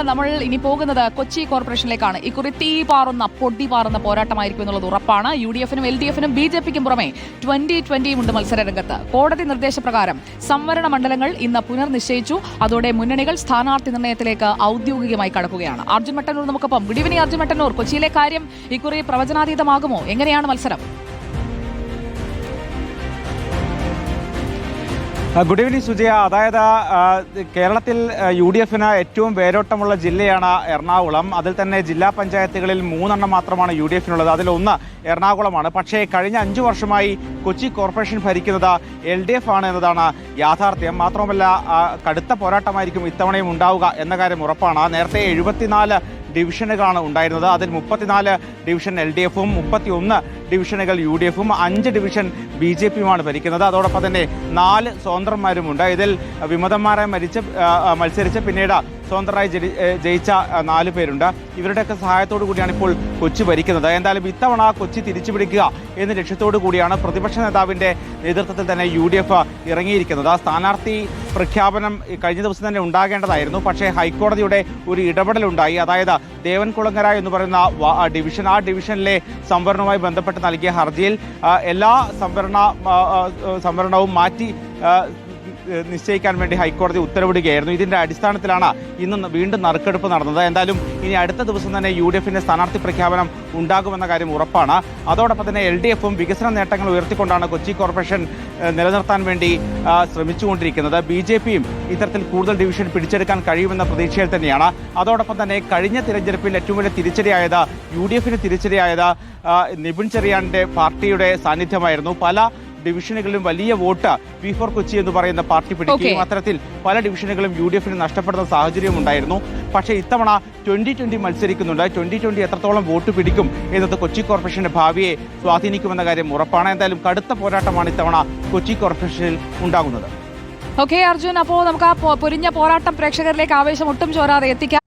നമ്മൾ ഇനി പോകുന്നത് കൊച്ചി കോർപ്പറേഷനിലേക്കാണ്. ഇക്കുറി തീ പാറുന്ന പൊടി പാറുന്ന പോരാട്ടമായിരിക്കും എന്നുള്ളത് ഉറപ്പാണ്. UDF-നും LDF-നും BJP-ക്കും പുറമെ 2020 ഉണ്ട് മത്സര രംഗത്ത്. കോടതി നിർദ്ദേശപ്രകാരം സംവരണ മണ്ഡലങ്ങൾ ഇന്ന് പുനർനിശ്ചയിച്ചു. അതോടെ മുന്നണികൾ സ്ഥാനാർത്ഥി നിർണയത്തിലേക്ക് ഔദ്യോഗികമായി കടക്കുകയാണ്. അർജുൻ മട്ടന്നൂർ നമുക്കൊപ്പം. Good evening Arjun Mattannur. കൊച്ചിയിലെ കാര്യം ഇക്കുറി പ്രവചനാതീതമാകുമോ? എങ്ങനെയാണ് മത്സരം? Good evening Sujaya. അതായത് കേരളത്തിൽ UDF-ന് ഏറ്റവും വേരോട്ടമുള്ള ജില്ലയാണ് എറണാകുളം. അതിൽ തന്നെ ജില്ലാ പഞ്ചായത്തുകളിൽ 3 മാത്രമാണ് UDF-നുള്ളത്. അതിലൊന്ന് എറണാകുളമാണ്. പക്ഷേ കഴിഞ്ഞ 5 വർഷമായി കൊച്ചി കോർപ്പറേഷൻ ഭരിക്കുന്നത് LDF ആണ് എന്നതാണ് യാഥാർത്ഥ്യം. മാത്രമല്ല കടുത്ത പോരാട്ടമായിരിക്കും ഇത്തവണയും ഉണ്ടാവുക എന്ന കാര്യം ഉറപ്പാണ്. നേരത്തെ 74 ഡിവിഷനുകളാണ് ഉണ്ടായിരുന്നത്. അതിൽ 34 ഡിവിഷൻ LDF-ഉം 31 ഡിവിഷനുകൾ UDF-ഉം 5 ഡിവിഷൻ BJP-യുമാണ് ഭരിക്കുന്നത്. അതോടൊപ്പം തന്നെ 4 സ്വതന്ത്രന്മാരുമുണ്ട്. ഇതിൽ വിമതന്മാരെ മത്സരിച്ച് പിന്നീട് സ്വതന്ത്രരായി ജയിച്ച 4 പേരുണ്ട്. ഇവരുടെയൊക്കെ സഹായത്തോടു കൂടിയാണ് ഇപ്പോൾ കൊച്ചി ഭരിക്കുന്നത്. എന്തായാലും ഇത്തവണ കൊച്ചി തിരിച്ചുപിടിക്കുക എന്ന ലക്ഷ്യത്തോടു കൂടിയാണ് പ്രതിപക്ഷ നേതാവിന്റെ നേതൃത്വത്തിൽ തന്നെ UDF ഇറങ്ങിയിരിക്കുന്നത്. സ്ഥാനാർത്ഥി പ്രഖ്യാപനം കഴിഞ്ഞ ദിവസം തന്നെ ഉണ്ടാകേണ്ടതായിരുന്നു. പക്ഷേ ഹൈക്കോടതിയുടെ ഒരു ഇടപെടലുണ്ടായി. അതായത് ദേവൻകുളങ്ങര എന്ന് പറയുന്ന ഡിവിഷൻ, ആ ഡിവിഷനിലെ സംവരണവുമായി ബന്ധപ്പെട്ട് നൽകിയ ഹർജിയിൽ എല്ലാ സംവരണവും മാറ്റി നിശ്ചയിക്കാൻ വേണ്ടി ഹൈക്കോടതി ഉത്തരവിടുകയായിരുന്നു. ഇതിന്റെ അടിസ്ഥാനത്തിലാണ് ഇന്ന് വീണ്ടും നറുക്കെടുപ്പ് നടന്നത്. എന്തായാലും ഇനി അടുത്ത ദിവസം തന്നെ UDF-ന്റെ സ്ഥാനാർത്ഥി പ്രഖ്യാപനം ഉണ്ടാകുമെന്ന കാര്യം ഉറപ്പാണ്. അതോടൊപ്പം തന്നെ LDF-ഉം വികസന നേട്ടങ്ങൾ ഉയർത്തിക്കൊണ്ടാണ് കൊച്ചി കോർപ്പറേഷൻ നിലനിർത്താൻ വേണ്ടി ശ്രമിച്ചുകൊണ്ടിരിക്കുന്നത്. BJP-യും ഇത്തരത്തിൽ കൂടുതൽ ഡിവിഷൻ പിടിച്ചെടുക്കാൻ കഴിയുമെന്ന പ്രതീക്ഷയിൽ തന്നെയാണ്. അതോടൊപ്പം തന്നെ കഴിഞ്ഞ തിരഞ്ഞെടുപ്പിൽ ഏറ്റവും വലിയ തിരിച്ചടിയായത് UDF-ന് തിരിച്ചടിയായത് നിബിൻ ചെറിയാന്റെ പാർട്ടിയുടെ സാന്നിധ്യമായിരുന്നു. പല ഡിവിഷനുകളിലും വലിയ വോട്ട് V4 കൊച്ചി എന്ന് പറയുന്ന പാർട്ടി പിടിക്കുകയും അത്തരത്തിൽ പല ഡിവിഷനുകളും UDF-ന് നഷ്ടപ്പെടുന്ന സാഹചര്യം ഉണ്ടായിരുന്നു. പക്ഷേ ഇത്തവണ 2020 മത്സരിക്കുന്നുണ്ട്. 2020 എത്രത്തോളം വോട്ട് പിടിക്കും എന്നത് കൊച്ചി കോർപ്പറേഷന്റെ ഭാവിയെ സ്വാധീനിക്കുമെന്ന കാര്യം ഉറപ്പാണ്. എന്തായാലും കടുത്ത പോരാട്ടമാണ് ഇത്തവണ കൊച്ചി കോർപ്പറേഷനിൽ ഉണ്ടാകുന്നത്. ഓക്കെ അർജുൻ, അപ്പോൾ നമുക്ക് ആ പൊരിഞ്ഞ പോരാട്ടം പ്രേക്ഷകരിലേക്ക് ആവേശം ഒട്ടും ചോരാതെ എത്തിക്കാം.